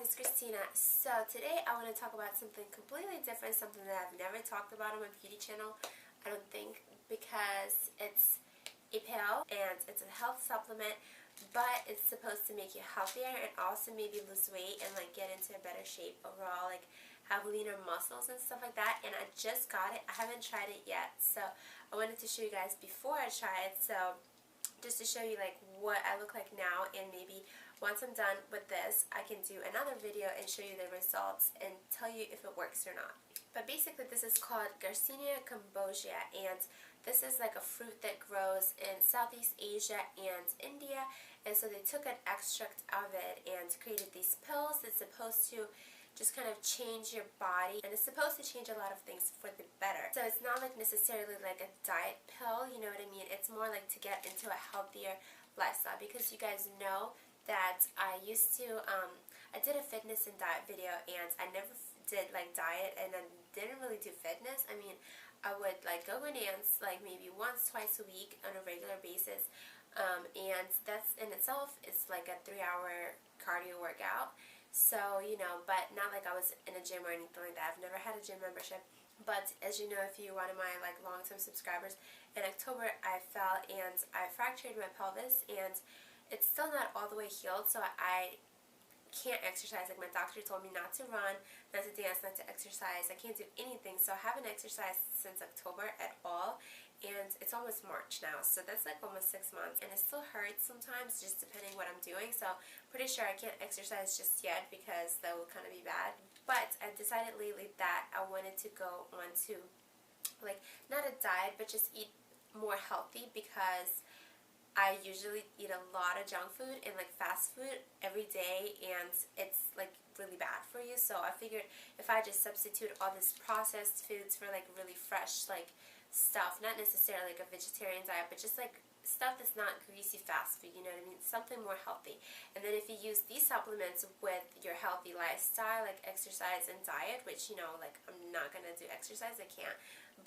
it's Kristina. So today I want to talk about something completely different, something that I've never talked about on my beauty channel, I don't think, because it's a pill and it's a health supplement, but it's supposed to make you healthier and also maybe lose weight and like get into a better shape overall, like have leaner muscles and stuff like that. And I just got it. I haven't tried it yet, so I wanted to show you guys before I try it, so just to show you like what I look like now, and maybe once I'm done with this I can do another video and show you the results and tell you if it works or not. But basically this is called Garcinia Cambogia, and this is like a fruit that grows in Southeast Asia and India, and so they took an extract of it and created these pills that's supposed to just kind of change your body, and it's supposed to change a lot of things for the better. So it's not like necessarily like a diet pill, you know what I mean? It's more like to get into a healthier lifestyle, because you guys know that I used to, I did a fitness and diet video, and I never did like diet, and I didn't really do fitness. I mean, I would like go and dance like maybe once, twice a week on a regular basis, and that's in itself is like a 3-hour cardio workout. So, you know, but not like I was in a gym or anything like that. I've never had a gym membership. But as you know, if you're one of my like long-term subscribers, in October I fell and I fractured my pelvis, and it's still not all the way healed, so I can't exercise. Like my doctor told me not to run, not to dance, not to exercise. I can't do anything, so I haven't exercised since October at all, and it's almost March now, so that's like almost 6 months, and it still hurts sometimes just depending what I'm doing, so pretty sure I can't exercise just yet because that will kind of be bad. But I decided lately that I wanted to go on to like not a diet but just eat more healthy, because I usually eat a lot of junk food and like fast food every day, and it's like really bad for you. So I figured if I just substitute all this processed foods for like really fresh like stuff, not necessarily like a vegetarian diet, but just like stuff that's not greasy fast food, you know what I mean, something more healthy. And then if you use these supplements with your healthy lifestyle, like exercise and diet, which, you know, like I'm not gonna do exercise, I can't,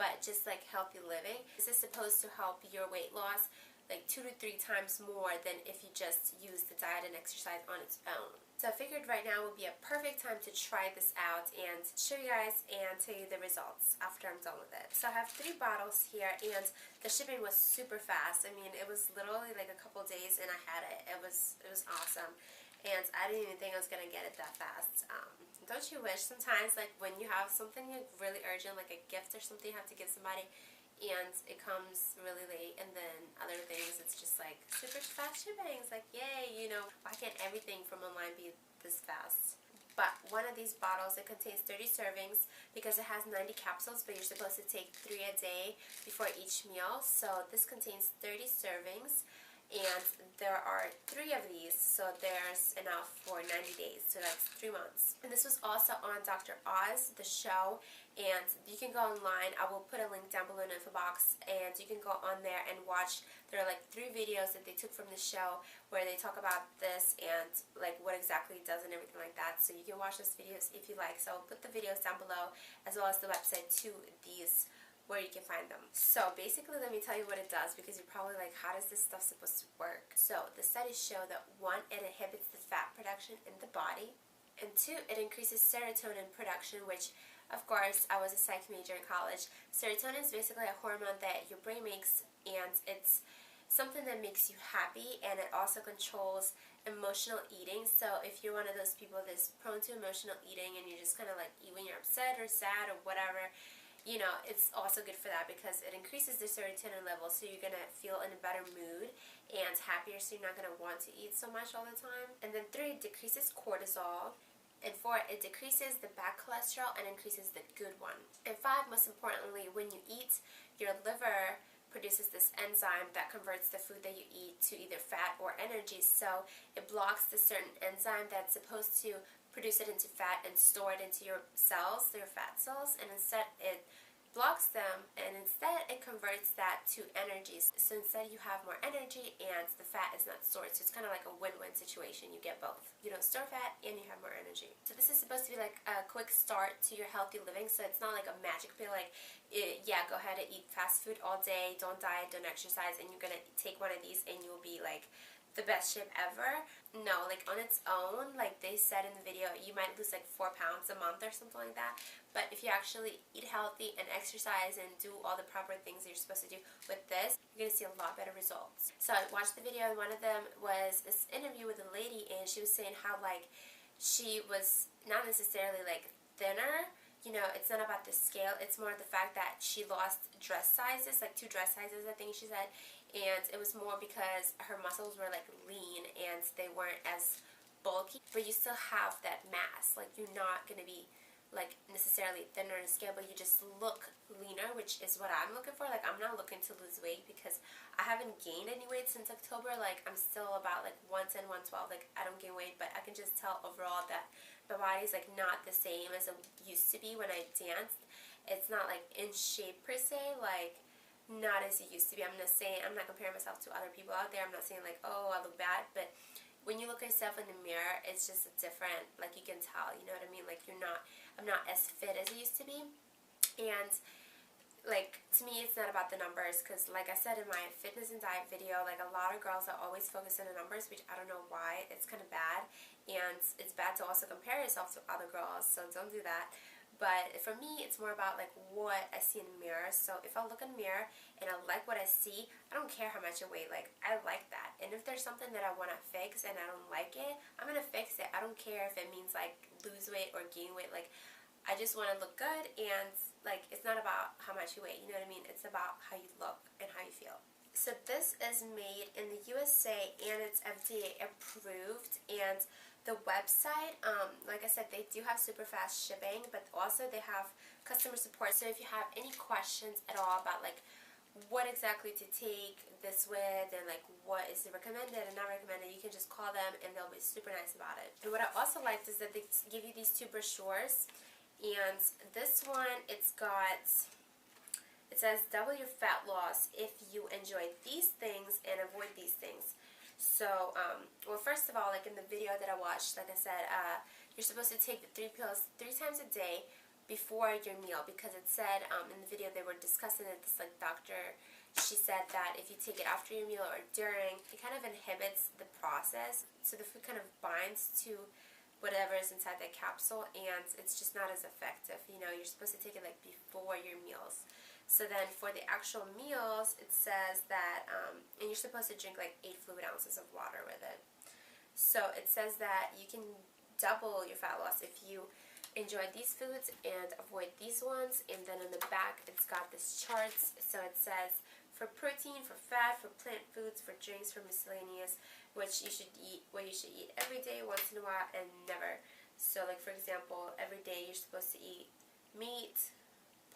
but just like healthy living, this is supposed to help your weight loss like 2 to 3 times more than if you just use the diet and exercise on its own. So I figured right now would be a perfect time to try this out and show you guys and tell you the results after I'm done with it. So I have 3 bottles here, and the shipping was super fast. I mean, it was literally like a couple days and I had it. It was awesome, and I didn't even think I was gonna get it that fast. Don't you wish sometimes, like when you have something like really urgent, like a gift or something you have to give somebody, and it comes really late, and then other things it's just like super fast shipping. It's like, yay, you know, why can't everything from online be this fast? But one of these bottles, it contains 30 servings because it has 90 capsules, but you're supposed to take 3 a day before each meal. So this contains 30 servings, and there are 3 of these, so there's enough for 90 days, so that's 3 months. And this was also on Dr. Oz, the show, and you can go online. I will put a link down below in the info box, and you can go on there and watch. There are like 3 videos that they took from the show where they talk about this and like what exactly it does and everything like that, so you can watch those videos if you like. So I'll put the videos down below as well as the website to these where you can find them. So basically, let me tell you what it does, because you're probably like, how does this stuff supposed to work? So the studies show that 1, it inhibits the fat production in the body, and 2, it increases serotonin production, which of course I was a psych major in college. Serotonin is basically a hormone that your brain makes, and it's something that makes you happy, and it also controls emotional eating. So if you're one of those people that's prone to emotional eating and you just kind of like eat when you're upset or sad or whatever, you know, it's also good for that because it increases the serotonin level, so you're going to feel in a better mood and happier, so you're not going to want to eat so much all the time. And then 3, it decreases cortisol. And 4, it decreases the bad cholesterol and increases the good one. And 5, most importantly, when you eat, your liver produces this enzyme that converts the food that you eat to either fat or energy. So it blocks the certain enzyme that's supposed to produce it into fat and store it into your cells, your fat cells, and instead it blocks them, and instead it converts that to energy. So instead you have more energy and the fat is not stored. So it's kind of like a win-win situation. You get both. You don't store fat and you have more energy. So this is supposed to be like a quick start to your healthy living. So it's not like a magic pill like, yeah, go ahead and eat fast food all day, don't diet, don't exercise, and you're going to take one of these and you'll be like the best shape ever. No, like on its own, like they said in the video, you might lose like 4 pounds a month or something like that. But if you actually eat healthy and exercise and do all the proper things that you're supposed to do with this, you're going to see a lot better results. So I watched the video, and one of them was this interview with a lady, and she was saying how like she was not necessarily like thinner. You know, it's not about the scale, it's more the fact that she lost dress sizes, like 2 dress sizes I think she said, and it was more because her muscles were like lean and they weren't as bulky, but you still have that mass. Like you're not going to be like necessarily thinner in scale, but you just look leaner, which is what I'm looking for. Like I'm not looking to lose weight because I haven't gained any weight since October. Like I'm still about like 110, 112. Like I don't gain weight, but I can just tell overall that my body's like not the same as it used to be when I danced. It's not like in shape per se, like not as it used to be. I'm not comparing myself to other people out there. I'm not saying like, oh, I look bad, but when you look at yourself in the mirror, it's just a different, like you can tell, you know what I mean? Like I'm not as fit as I used to be. And like to me, it's not about the numbers, because like I said in my fitness and diet video, like a lot of girls are always focused on the numbers, which I don't know why. It's kind of bad, and it's bad to also compare yourself to other girls, so don't do that. But for me, it's more about like what I see in the mirror. So if I look in the mirror and I like what I see, I don't care how much I weigh. Like I like that. And if there's something that I want to fix and I don't like it, I'm gonna fix it. I don't care if it means like lose weight or gain weight. Like I just want to look good, and like it's not about how much you weigh. You know what I mean? It's about how you look and how you feel. So this is made in the USA and it's FDA approved, and the website, like I said, they do have super fast shipping, but also they have customer support. So if you have any questions at all about like what exactly to take this with and like what is recommended and not recommended, you can just call them and they'll be super nice about it. And what I also liked is that they give you these 2 brochures, and this one, it says double your fat loss if you enjoy these things and avoid these things. So, well, first of all, like in the video that I watched, like I said, you're supposed to take the 3 pills 3 times a day before your meal, because it said in the video they were discussing it, this like doctor, she said that if you take it after your meal or during, it kind of inhibits the process, so the food kind of binds to whatever is inside that capsule, and it's just not as effective. You know, you're supposed to take it like before your meals. So then for the actual meals, it says that, and you're supposed to drink like 8 fluid ounces of water with it. So it says that you can double your fat loss if you enjoy these foods and avoid these ones. And then in the back, it's got this charts. So it says for protein, for fat, for plant foods, for drinks, for miscellaneous, what you should eat every day, once in a while, and never. So like for example, every day you're supposed to eat meat,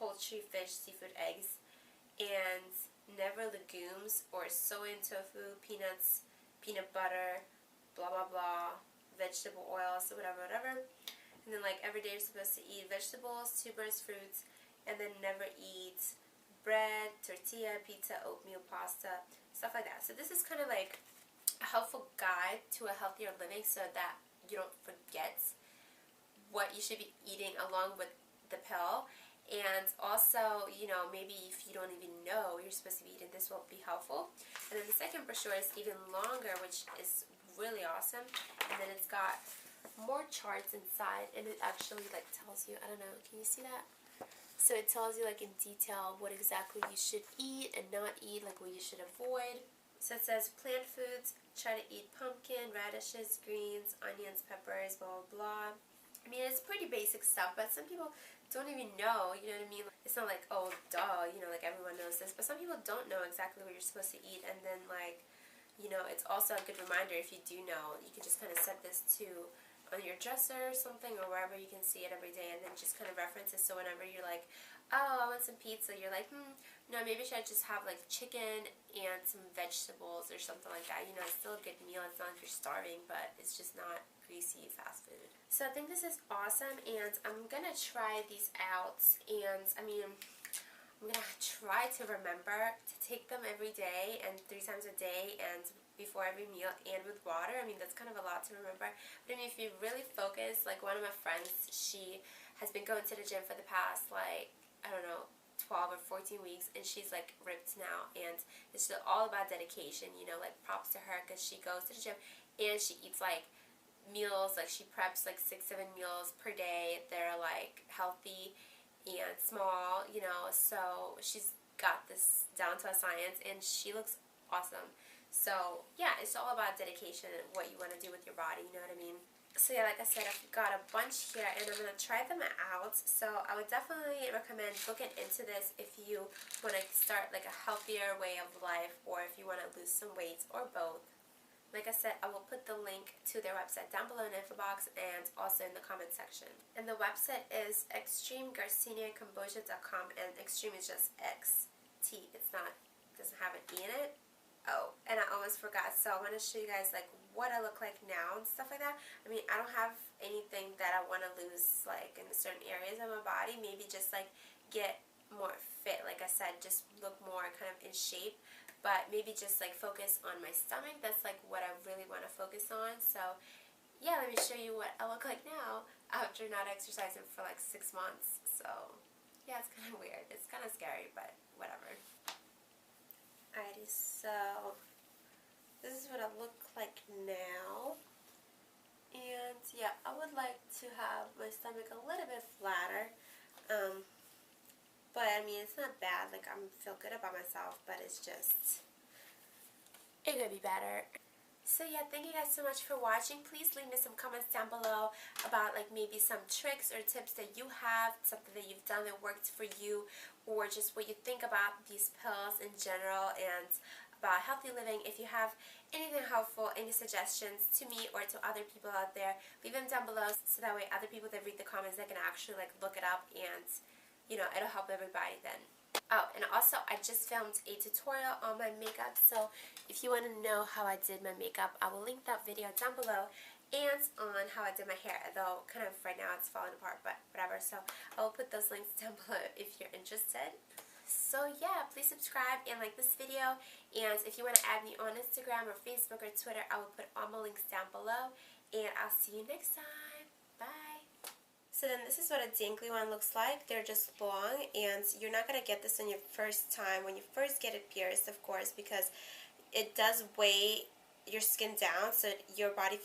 poultry, fish, seafood, eggs, and never legumes or soy and tofu, peanuts, peanut butter, blah blah blah, vegetable oils, whatever. And then like every day you're supposed to eat vegetables, tubers, fruits, and then never eat bread, tortilla, pizza, oatmeal, pasta, stuff like that. So this is kind of like a helpful guide to a healthier living, so that you don't forget what you should be eating along with the pill. And also, you know, maybe if you don't even know you're supposed to be eating, this will be helpful. And then the second brochure is even longer, which is really awesome. And then it's got more charts inside, and it actually like tells you, I don't know, can you see that? So it tells you like in detail what exactly you should eat and not eat, like what you should avoid. So it says plant foods, try to eat pumpkin, radishes, greens, onions, peppers, blah blah blah. I mean, it's pretty basic stuff, but some people don't even know, you know what I mean? It's not like, oh, duh, you know, like everyone knows this, but some people don't know exactly what you're supposed to eat, and then like, you know, it's also a good reminder if you do know, you can just kind of set this to on your dresser or something, or wherever you can see it every day, and then just kind of reference it, so whenever you're like, oh, I want some pizza, you're like, no, maybe should I just have like chicken and some vegetables or something like that. You know, it's still a good meal, it's not like you're starving, but it's just not greasy fast food. So I think this is awesome, and I'm gonna try these out, and I mean, I'm gonna try to remember to take them every day and 3 times a day and before every meal and with water. I mean, that's kind of a lot to remember, but I mean, if you really focus, like one of my friends, she has been going to the gym for the past like, I don't know, 12 or 14 weeks, and she's like ripped now, and it's just all about dedication, you know, like props to her because she goes to the gym and she eats like meals, like she preps like 6-7 meals per day. They're like healthy and small, you know, so she's got this down to a science, and she looks awesome. So yeah, it's all about dedication and what you want to do with your body, you know what I mean? So yeah, like I said, I've got a bunch here, and I'm going to try them out. So I would definitely recommend looking into this if you want to start like a healthier way of life, or if you want to lose some weight, or both. Like I said, I will put the link to their website down below in the info box and also in the comment section. And the website is extremegarciniacambogia.com, and extreme is just XT. It's not, doesn't have an E in it. Oh, and I almost forgot, so I want to show you guys like what I look like now and stuff like that. I mean, I don't have anything that I want to lose like in certain areas of my body. Maybe just like get more fit, like I said, just look more kind of in shape. But maybe just like focus on my stomach. That's like what I really want to focus on. So yeah, let me show you what I look like now after not exercising for like 6 months. So yeah, it's kind of weird. It's kind of scary, but whatever. Alrighty, so this is what I look like now, and yeah, I would like to have my stomach a little bit flatter, but I mean, it's not bad, like I feel good about myself, but it's just, it could be better. So yeah, thank you guys so much for watching. Please leave me some comments down below about like maybe some tricks or tips that you have, something that you've done that worked for you, or just what you think about these pills in general and about healthy living. If you have anything helpful, any suggestions to me or to other people out there, leave them down below so that way other people that read the comments, they can actually like look it up, and you know, it'll help everybody then. Oh, and also I just filmed a tutorial on my makeup, so if you want to know how I did my makeup, I will link that video down below, and on how I did my hair, though kind of right now it's falling apart, but whatever. So I will put those links down below if you're interested. So yeah, please subscribe and like this video, and if you want to add me on Instagram or Facebook or Twitter, I will put all my links down below, and I'll see you next time. Bye! So then this is what a dangly one looks like. They're just long, and you're not going to get this on your first time when you first get it pierced, of course, because it does weigh your skin down, so your body